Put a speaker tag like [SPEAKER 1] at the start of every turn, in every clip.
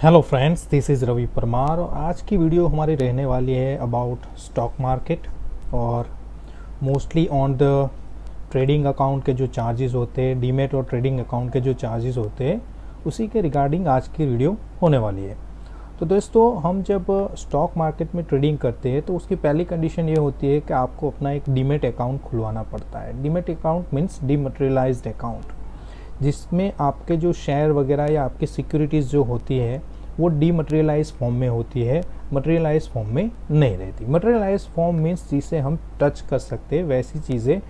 [SPEAKER 1] Hello friends, this is Ravi Parmar और आज की वीडियो हमारी रहने वाली है अबाउट स्टॉक मार्केट और mostly on the trading account के जो चार्जेस होते हैं, डीमेट और ट्रेडिंग अकाउंट के जो चार्जेस होते हैं उसी के रिगार्डिंग आज की वीडियो होने वाली है। तो दोस्तों, हम जब स्टॉक मार्केट में ट्रेडिंग करते हैं तो उसकी पहली कंडीशन ये होती है कि आपको अपना एक डीमेट अकाउंट खुलवाना पड़ता है। Demat account means dematerialised account, जिसमें आपके जो शेयर वगैरह या आपकी सिक्योरिटीज़ जो होती है वो डीमटेरियलाइज फॉर्म में होती है, मटेरियलाइज फॉर्म में नहीं रहती। मटेरियलाइज फॉर्म मीन्स जिसे हम टच कर सकते हैं, वैसी चीज़ें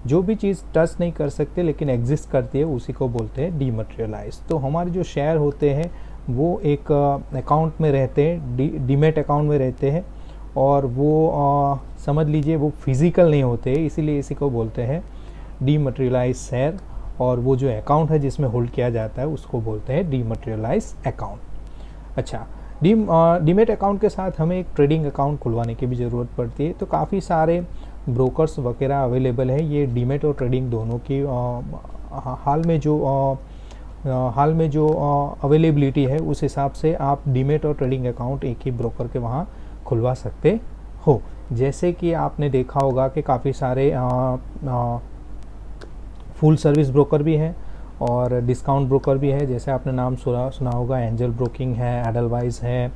[SPEAKER 1] जो भी चीज़ टच नहीं कर सकते लेकिन एग्जिस्ट करती है उसी को बोलते हैं डीमटेरियलाइज। तो हमारे जो शेयर होते हैं वो एक अकाउंट में रहते हैं, डीमेट अकाउंट में रहते हैं और वो समझ लीजिए वो फिज़िकल नहीं होते, इसीलिए इसी को बोलते हैं डीमटेरियलाइज शेयर। और वो जो अकाउंट है जिसमें होल्ड किया जाता है उसको बोलते हैं डीमटेरियलाइज अकाउंट। अच्छा, डीमेट अकाउंट के साथ हमें एक ट्रेडिंग अकाउंट खुलवाने की भी ज़रूरत पड़ती है। तो काफ़ी सारे ब्रोकर्स वगैरह अवेलेबल है, ये डीमेट और ट्रेडिंग दोनों की हाल में जो अवेलेबिलिटी है उस हिसाब से आप डीमेट और ट्रेडिंग अकाउंट एक ही ब्रोकर के वहाँ खुलवा सकते हो। जैसे कि आपने देखा होगा कि काफ़ी सारे फुल सर्विस ब्रोकर भी हैं और डिस्काउंट ब्रोकर भी है। जैसे आपने नाम सुना होगा, एंजल ब्रोकिंग है, एडलवाइज है,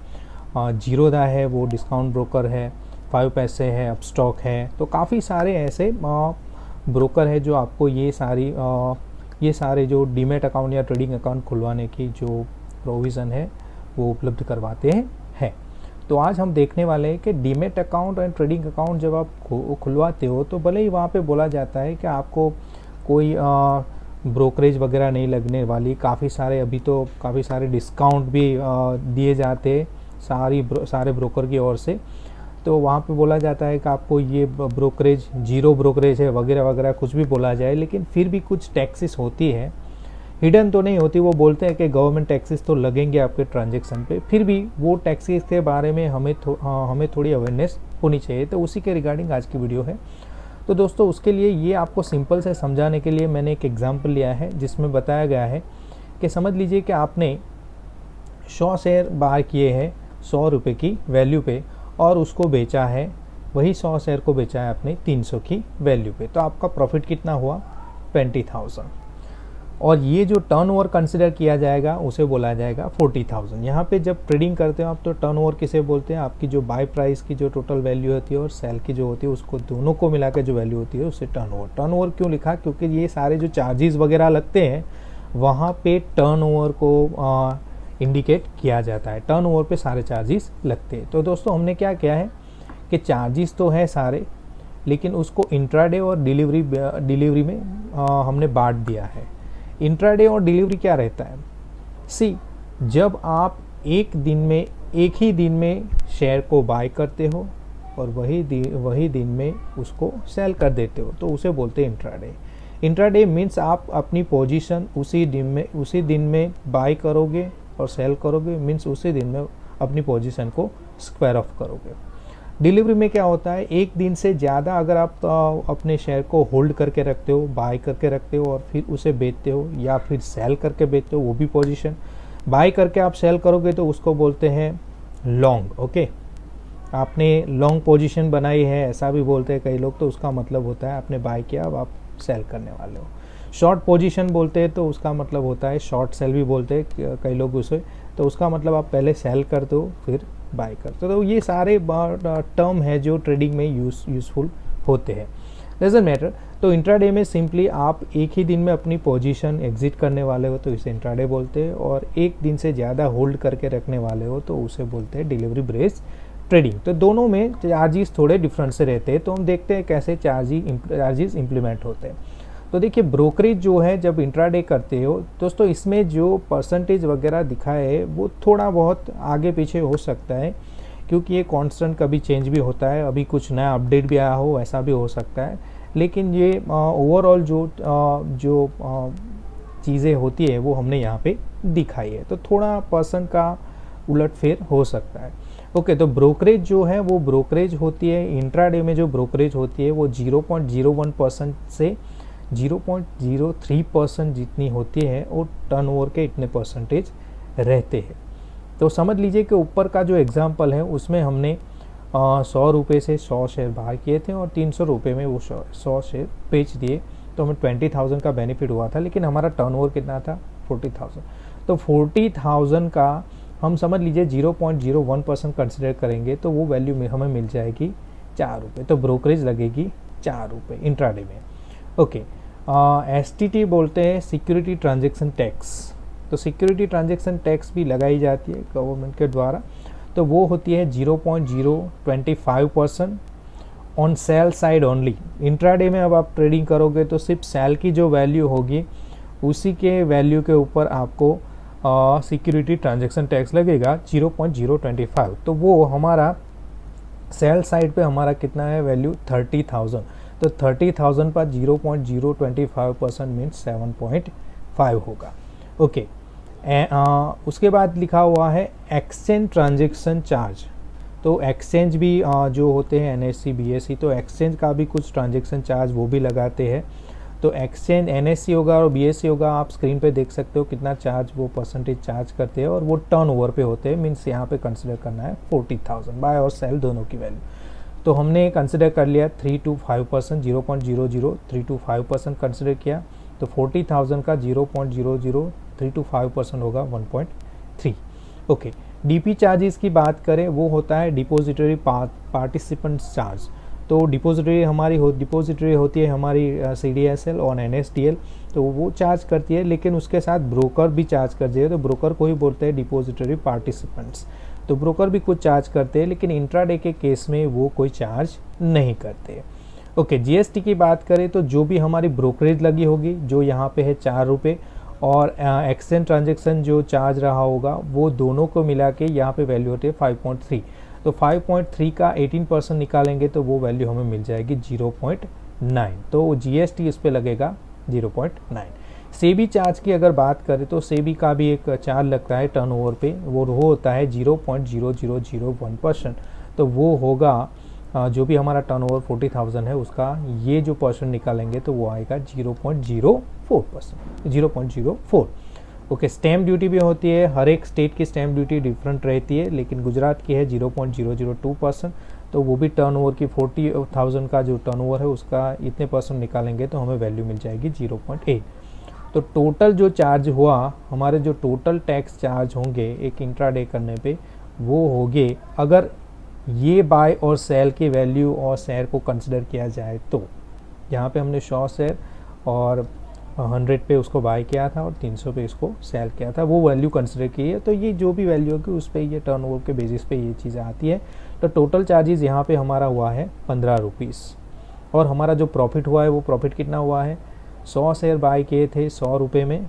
[SPEAKER 1] जीरोदा है वो डिस्काउंट ब्रोकर है, 5 पैसे है, अपस्टॉक है। तो काफ़ी सारे ऐसे ब्रोकर है जो आपको ये सारे जो डीमेट अकाउंट या ट्रेडिंग अकाउंट खुलवाने की जो प्रोविज़न है वो उपलब्ध करवाते हैं। तो आज हम देखने वाले हैं कि डीमेट अकाउंट और ट्रेडिंग अकाउंट जब आप खुलवाते हो तो भले ही वहाँ पे बोला जाता है कि आपको कोई ब्रोकरेज वगैरह नहीं लगने वाली, काफ़ी सारे डिस्काउंट भी दिए जाते सारे ब्रोकर की ओर से। तो वहाँ पे बोला जाता है कि आपको ये ब्रोकरेज जीरो ब्रोकरेज है वगैरह वगैरह कुछ भी बोला जाए, लेकिन फिर भी कुछ टैक्सेस होती है, हिडन तो नहीं होती। वो बोलते हैं कि गवर्नमेंट टैक्सेस तो लगेंगे आपके ट्रांजेक्शन पे, फिर भी वो टैक्सेस के बारे में हमें थोड़ी अवेयरनेस होनी चाहिए। तो उसी के रिगार्डिंग आज की वीडियो है। तो दोस्तों, उसके लिए ये आपको सिंपल से समझाने के लिए मैंने एक एग्जांपल लिया है जिसमें बताया गया है कि समझ लीजिए कि आपने 100 शेयर बाय किए हैं 100 रुपये की वैल्यू पे और उसको बेचा है, वही 100 शेयर को बेचा है आपने 300 की वैल्यू पे। तो आपका प्रॉफिट कितना हुआ? 20,000। और ये जो टर्नओवर कंसिडर किया जाएगा उसे बोला जाएगा 40,000। यहाँ पे जब ट्रेडिंग करते हो आप तो टर्नओवर किसे बोलते हैं? आपकी जो बाय प्राइस की जो टोटल वैल्यू होती है और सेल की जो होती है उसको दोनों को मिला के जो वैल्यू होती है उसे टर्नओवर क्यों लिखा? क्योंकि ये सारे जो चार्जेस वगैरह लगते हैं वहाँ पे टर्नओवर को इंडिकेट किया जाता है, टर्नओवर पे सारे चार्जेस लगते हैं। तो दोस्तों, हमने क्या किया है कि चार्जेस तो है सारे, लेकिन उसको इंट्राडे और डिलीवरी में हमने बांट दिया है। इंट्राडे और डिलीवरी क्या रहता है? जब आप एक ही दिन में शेयर को बाय करते हो और वही दिन में उसको सेल कर देते हो तो उसे बोलते हैं इंट्राडे। इंट्राडे मीन्स आप अपनी पोजीशन उसी दिन में बाय करोगे और सेल करोगे, मीन्स उसी दिन में अपनी पोजीशन को स्क्वायर ऑफ करोगे। डिलीवरी में क्या होता है? एक दिन से ज़्यादा अगर आप अपने शेयर को होल्ड करके रखते हो, बाय करके रखते हो और फिर उसे बेचते हो या फिर सेल करके बेचते हो, वो भी पोजीशन बाय करके आप सेल करोगे तो उसको बोलते हैं लॉन्ग। ओके, आपने लॉन्ग पोजीशन बनाई है ऐसा भी बोलते हैं कई लोग, तो उसका मतलब होता है आपने बाय किया अब आप सेल करने वाले हो। शॉर्ट पोजीशन बोलते हैं तो उसका मतलब होता है शॉर्ट सेल भी बोलते हैं कई लोग उसे, तो उसका मतलब आप पहले सेल करते हो फिर बाय करते हो। तो ये सारे टर्म है जो ट्रेडिंग में यूज़फुल होते हैं, डजंट मैटर। तो इंट्राडे में सिंपली आप एक ही दिन में अपनी पोजीशन एग्जिट करने वाले हो तो इसे इंट्राडे बोलते हैं, और एक दिन से ज़्यादा होल्ड करके रखने वाले हो तो उसे बोलते हैं डिलीवरी बेस्ड ट्रेडिंग। तो दोनों में चार्जेस थोड़े डिफरेंट से रहते हैं। तो हम देखते हैं कैसे चार्जेस इम्प्लीमेंट होते हैं। तो देखिए, ब्रोकरेज जो है जब इंट्राडे करते हो दोस्तों, इसमें जो परसेंटेज वगैरह दिखाए है वो थोड़ा बहुत आगे पीछे हो सकता है, क्योंकि ये कांस्टेंट कभी चेंज भी होता है, अभी कुछ नया अपडेट भी आया हो ऐसा भी हो सकता है। लेकिन ये ओवरऑल जो चीज़ें होती है वो हमने यहाँ पे दिखाई है, तो थोड़ा परसेंट का उलटफेर हो सकता है। ओके, तो ब्रोकरेज जो है वो ब्रोकरेज होती है इंट्राडे में, जो ब्रोकरेज होती है वो 0.01% से 0.03% जितनी होती है और टर्नओवर के इतने परसेंटेज रहते हैं। तो समझ लीजिए कि ऊपर का जो एग्जाम्पल है उसमें हमने 100 रुपये से 100 शेयर बाय किए थे और 300 रुपये में वो 100 शेयर बेच दिए, तो हमें 20,000 का बेनिफिट हुआ था, लेकिन हमारा टर्नओवर कितना था 40,000। तो 40,000 का हम समझ लीजिए 0.01% कंसिडर करेंगे तो वो वैल्यू में हमें मिल जाएगी 4 रुपये, तो ब्रोकरेज लगेगी 4 रुपये इंट्राडे में। ओके, STT बोलते हैं सिक्योरिटी ट्रांजेक्शन टैक्स। तो सिक्योरिटी ट्रांजेक्शन टैक्स भी लगाई जाती है गवर्नमेंट के द्वारा, तो वो होती है 0.025% on sell side only. Intraday में अब आप ट्रेडिंग करोगे तो सिर्फ सेल की जो वैल्यू होगी उसी के वैल्यू के ऊपर आपको सिक्योरिटी ट्रांजेक्शन टैक्स लगेगा 0.025। तो वो हमारा सेल साइड पे हमारा कितना है वैल्यू 30,000, तो 30,000 पर 0.025% मीन्स 7.5 होगा। ओके, उसके बाद लिखा हुआ है एक्सचेंज ट्रांजेक्शन चार्ज। तो एक्सचेंज भी जो होते हैं NSE BSE, तो एक्सचेंज का भी कुछ ट्रांजेक्शन चार्ज वो भी लगाते हैं। तो एक्सचेंज NSE होगा और BSE होगा, आप स्क्रीन पे देख सकते हो कितना चार्ज वो परसेंटेज चार्ज करते हैं, और वो टर्न ओवर पे होते हैं, मीन्स यहाँ पे कंसिडर करना है 40,000 बाय और सेल दोनों की वैल्यू। तो हमने कंसिडर कर लिया 3 to 5%, 0.003 to 5% कंसिडर किया, तो 40,000 का 0.003 to 5% होगा 1.3। ओके, DP चार्जेस की बात करें वो होता है डिपोजिटरी पार्टिसिपेंट चार्ज। तो डिपोजिटरी होती है हमारी CDSL और NSDL, तो वो चार्ज करती है, लेकिन उसके साथ ब्रोकर भी चार्ज करती है, तो ब्रोकर को ही बोलते हैं डिपोजिटरी पार्टिसिपेंट्स। तो ब्रोकर भी कुछ चार्ज करते हैं, लेकिन इंट्राडे के केस में वो कोई चार्ज नहीं करते। ओके, GST की बात करें तो जो भी हमारी ब्रोकरेज लगी होगी, जो यहाँ पे है 4 रुपये, और एक्सचेंज ट्रांजेक्शन जो चार्ज रहा होगा वो दोनों को मिला के यहाँ पे वैल्यू होती है 5.3। तो 5.3 का 18% निकालेंगे तो वो वैल्यू हमें मिल जाएगी 0.9, तो GST इस पे लगेगा 0.9। सेबी चार्ज की अगर बात करें तो सेबी का भी एक चार्ज लगता है टर्नओवर पे, वो होता है 0.0001%। तो वो होगा जो भी हमारा टर्नओवर 40,000 है उसका ये जो परसेंट निकालेंगे तो वो आएगा 0.04%, 0.04। ओके, स्टैम्प ड्यूटी भी होती है, हर एक स्टेट की स्टैम्प ड्यूटी डिफरेंट रहती है, लेकिन गुजरात की है 0.002%। तो वो भी टर्नओवर की 40,000 का जो टर्नओवर है उसका इतने परसेंट निकालेंगे तो हमें वैल्यू मिल जाएगी 0.8। तो टोटल जो चार्ज हुआ, हमारे जो टोटल टैक्स चार्ज होंगे एक इंट्राडे करने पे, वो होंगे, अगर ये बाय और सेल की वैल्यू और शेयर को कंसिडर किया जाए तो यहाँ पे हमने 100 शेयर और 100 पे उसको बाय किया था और 300 पे इसको सेल किया था, वो वैल्यू कंसिडर की है। तो ये जो भी वैल्यू होगी उस पर ये टर्नओवर के बेसिस पे ये चीज़ें आती है। तो टोटल चार्जेस यहाँ पे हमारा हुआ है 15 रुपीज़, और हमारा जो प्रॉफिट हुआ है वो प्रॉफिट कितना हुआ है, 100 शेयर बाय किए थे 100 रुपये में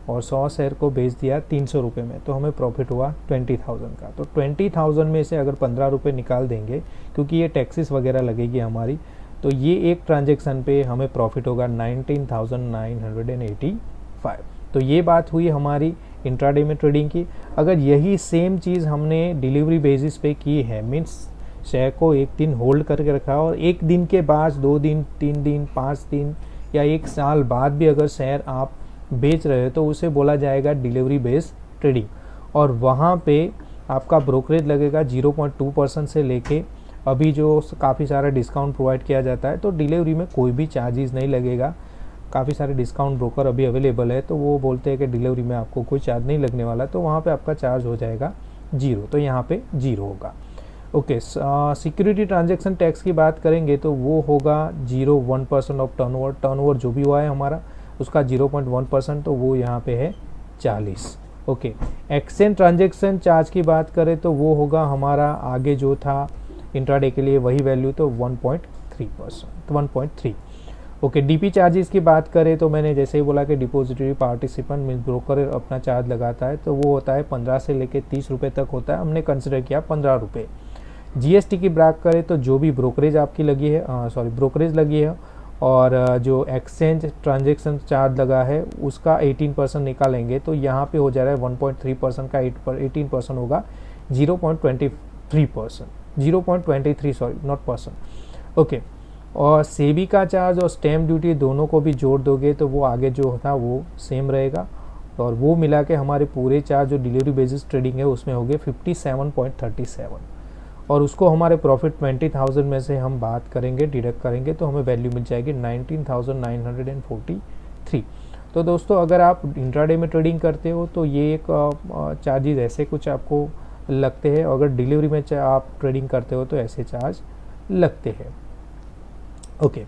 [SPEAKER 1] और 100 शेयर को बेच दिया 300 रुपये में, तो हमें प्रॉफिट हुआ 20,000 का। तो 20,000 में से अगर 15 रुपये निकाल देंगे, क्योंकि ये टैक्सेस वगैरह लगेगी हमारी, तो ये एक ट्रांजेक्शन पे हमें प्रॉफिट होगा 19,985। तो ये बात हुई हमारी इंट्राडे में ट्रेडिंग की। अगर यही सेम चीज़ हमने डिलीवरी बेसिस पे की है, मीन्स शेयर को एक दिन होल्ड करके रखा और एक दिन के बाद 2 दिन 3 दिन 5 दिन या 1 साल बाद भी अगर शेयर आप बेच रहे हो तो उसे बोला जाएगा डिलीवरी बेस्ड ट्रेडिंग, और वहाँ पे आपका ब्रोकरेज लगेगा 0.2% से लेके अभी जो काफ़ी सारा डिस्काउंट प्रोवाइड किया जाता है, तो डिलीवरी में कोई भी चार्जेस नहीं लगेगा। काफ़ी सारे डिस्काउंट ब्रोकर अभी अवेलेबल है, तो वो बोलते हैं कि डिलीवरी में आपको कोई चार्ज नहीं लगने वाला, तो वहाँ पे आपका चार्ज हो जाएगा 0, तो यहाँ पे 0 होगा। ओके, सिक्योरिटी ट्रांजेक्शन टैक्स की बात करेंगे तो वो होगा 0.1% ऑफ टर्नओवर। टर्नओवर जो भी हुआ है हमारा उसका 0.1%, तो वो यहाँ पे है 40। ओके, एक्सचेंज ट्रांजेक्शन चार्ज की बात करें तो वो होगा हमारा आगे जो था इंट्राडे के लिए वही वैल्यू, तो 1.3%, 1.3। ओके, डीपी चार्जेस की बात करें तो मैंने जैसे ही बोला कि डिपोजिटरी पार्टिसिपेंट मीन्स ब्रोकर अपना चार्ज लगाता है, तो वो होता है 15 से लेके 30 रुपये तक होता है, हमने कंसिडर किया 15 रुपये। GST की बात करें तो जो भी ब्रोकरेज आपकी लगी है, ब्रोकरेज लगी है और जो एक्सचेंज ट्रांजेक्शन चार्ज लगा है उसका 18% निकालेंगे तो यहाँ पे हो जा रहा है 1.3% का 18% होगा 0.23%, 0.23 सॉरी नॉट परसेंट। ओके, और सेबी का चार्ज और स्टैम्प ड्यूटी दोनों को भी जोड़ दोगे तो वो आगे जो था वो सेम रहेगा, और वो मिला के हमारे पूरे चार्ज जो डिलीवरी बेसिस ट्रेडिंग है उसमें हो गए 57.37, और उसको हमारे प्रॉफिट 20,000 में से हम बात करेंगे, डिडक्ट करेंगे, तो हमें वैल्यू मिल जाएगी 19,943। तो दोस्तों अगर आप इंट्राडे में ट्रेडिंग करते हो तो ये एक चार्जेस ऐसे कुछ आपको लगते हैं, अगर डिलीवरी में आप ट्रेडिंग करते हो तो ऐसे चार्ज लगते हैं। ओके,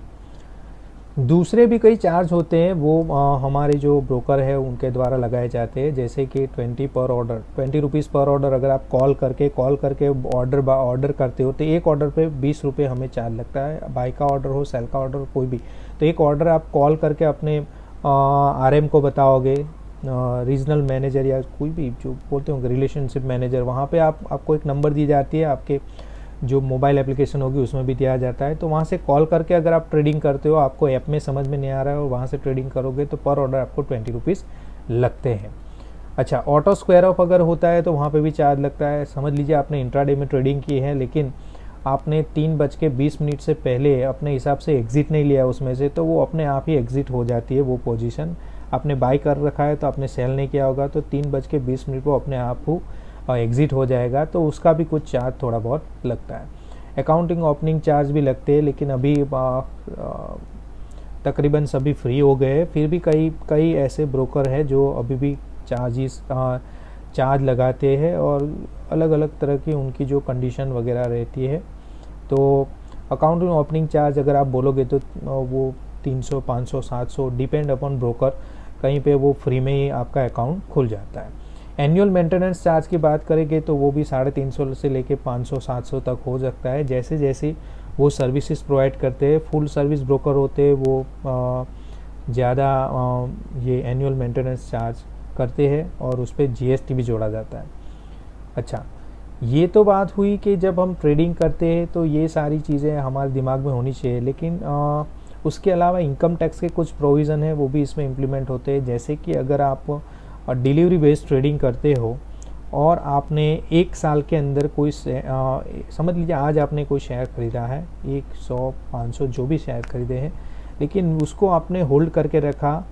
[SPEAKER 1] दूसरे भी कई चार्ज होते हैं, वो हमारे जो ब्रोकर है उनके द्वारा लगाए जाते हैं, जैसे कि 20 पर ऑर्डर, 20 रुपीज़ पर ऑर्डर। अगर आप कॉल करके ऑर्डर करते हो तो एक ऑर्डर पे 20 रुपये हमें चार्ज लगता है, बाई का ऑर्डर हो, सेल का ऑर्डर, कोई भी। तो एक ऑर्डर आप कॉल करके अपने RM को बताओगे, रीजनल मैनेजर या कोई भी जो बोलते होंगे रिलेशनशिप मैनेजर, वहाँ पे आपको एक नंबर दी जाती है, आपके जो मोबाइल एप्लीकेशन होगी उसमें भी दिया जाता है। तो वहाँ से कॉल करके अगर आप ट्रेडिंग करते हो, आपको ऐप में समझ में नहीं आ रहा है और वहाँ से ट्रेडिंग करोगे तो पर ऑर्डर आपको 20 रुपीज़ लगते हैं। अच्छा, ऑटो स्क्वायर ऑफ अगर होता है तो वहाँ पे भी चार्ज लगता है। समझ लीजिए आपने इंट्राडे में ट्रेडिंग की है, लेकिन आपने 3:20 से पहले अपने हिसाब से एग्जिट नहीं लिया उसमें से, तो वो अपने आप ही एग्जिट हो जाती है। वो पोजीशन आपने बाई कर रखा है तो आपने सेल नहीं किया होगा, तो 3:20 को अपने आप को एग्जिट हो जाएगा, तो उसका भी कुछ चार्ज थोड़ा बहुत लगता है। अकाउंटिंग ओपनिंग चार्ज भी लगते हैं, लेकिन अभी तकरीबन सभी फ्री हो गए। फिर भी कई ऐसे ब्रोकर हैं जो अभी भी चार्ज लगाते हैं, और अलग अलग तरह की उनकी जो कंडीशन वगैरह रहती है। तो अकाउंटिंग ओपनिंग चार्ज अगर आप बोलोगे तो वो 300, 500, 700 डिपेंड अपॉन ब्रोकर, कहीं पे वो फ्री में ही आपका अकाउंट खुल जाता है। एनुअल मेंटेनेंस चार्ज की बात करेंगे तो वो भी 350 से लेके 500-700 तक हो सकता है, जैसे जैसे वो सर्विसेज प्रोवाइड करते हैं। फुल सर्विस ब्रोकर होते हैं वो ज़्यादा ये एनुअल मेंटेनेंस चार्ज करते हैं, और उस पर GST भी जोड़ा जाता है। अच्छा, ये तो बात हुई कि जब हम ट्रेडिंग करते हैं तो ये सारी चीज़ें हमारे दिमाग में होनी चाहिए, लेकिन उसके अलावा इनकम टैक्स के कुछ प्रोविज़न है वो भी इसमें इम्प्लीमेंट होते हैं। जैसे कि अगर आप डिलीवरी बेस्ड ट्रेडिंग करते हो और आपने 1 साल के अंदर कोई समझ लीजिए आज आपने कोई शेयर ख़रीदा है, 100, 500 जो भी शेयर ख़रीदे हैं, लेकिन उसको आपने होल्ड करके रखा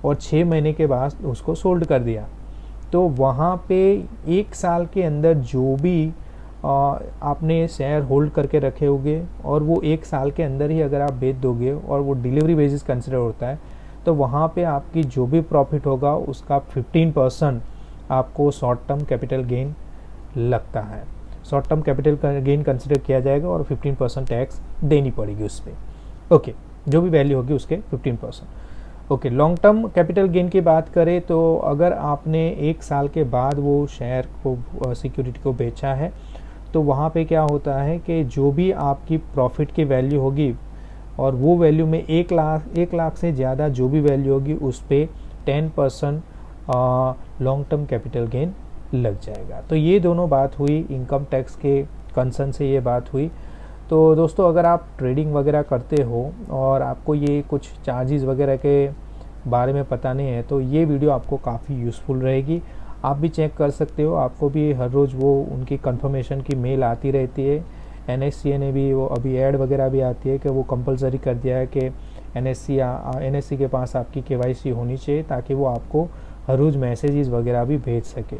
[SPEAKER 1] और 6 महीने के बाद उसको सोल्ड कर दिया, तो वहाँ पे 1 साल के अंदर जो भी आपने शेयर होल्ड करके रखे होंगे और वो 1 साल के अंदर ही अगर आप बेच दोगे और वो डिलीवरी बेसिस कंसिडर होता है, तो वहाँ पे आपकी जो भी प्रॉफिट होगा उसका 15% आपको शॉर्ट टर्म कैपिटल गेन लगता है। Short term capital gain consider किया जाएगा और 15% टैक्स देनी पड़ेगी उस पर। ओके, जो भी वैल्यू होगी उसके 15%। Okay, long term capital gain की बात करें तो अगर आपने 1 साल के बाद वो शेयर को सिक्योरिटी को बेचा है, तो वहाँ पे क्या होता है कि जो भी आपकी प्रॉफिट की वैल्यू होगी और वो वैल्यू में 1 लाख से ज़्यादा जो भी वैल्यू होगी उस पर 10% लॉन्ग टर्म कैपिटल गेन लग जाएगा। तो ये दोनों बात हुई, इनकम टैक्स के कंसर्न से ये बात हुई। तो दोस्तों अगर आप ट्रेडिंग वगैरह करते हो और आपको ये कुछ चार्जेस वगैरह के बारे में पता नहीं है, तो ये वीडियो आपको काफ़ी यूज़फुल रहेगी। आप भी चेक कर सकते हो, आपको भी हर रोज़ वो उनकी कंफर्मेशन की मेल आती रहती है। NSE ने भी वो अभी ऐड वगैरह भी आती है कि वो कंपलसरी कर दिया है कि NSE के पास आपकी KYC होनी चाहिए, ताकि वो आपको हर रोज़ मैसेजेस वगैरह भी भेज सके।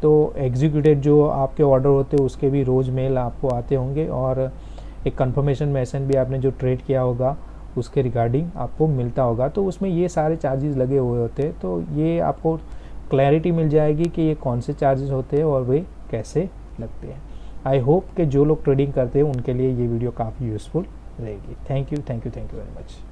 [SPEAKER 1] तो एग्जीक्यूटेड जो आपके ऑर्डर होते हैं उसके भी रोज़ मेल आपको आते होंगे, और एक कंफर्मेशन मैसेज भी आपने जो ट्रेड किया होगा उसके रिगार्डिंग आपको मिलता होगा। तो उसमें ये सारे चार्जेस लगे हुए होते हैं, तो ये आपको क्लैरिटी मिल जाएगी कि ये कौन से चार्जेस होते हैं और वे कैसे लगते हैं। आई होप कि जो लोग ट्रेडिंग करते हैं उनके लिए ये वीडियो काफ़ी यूज़फुल रहेगी। Thank you very much.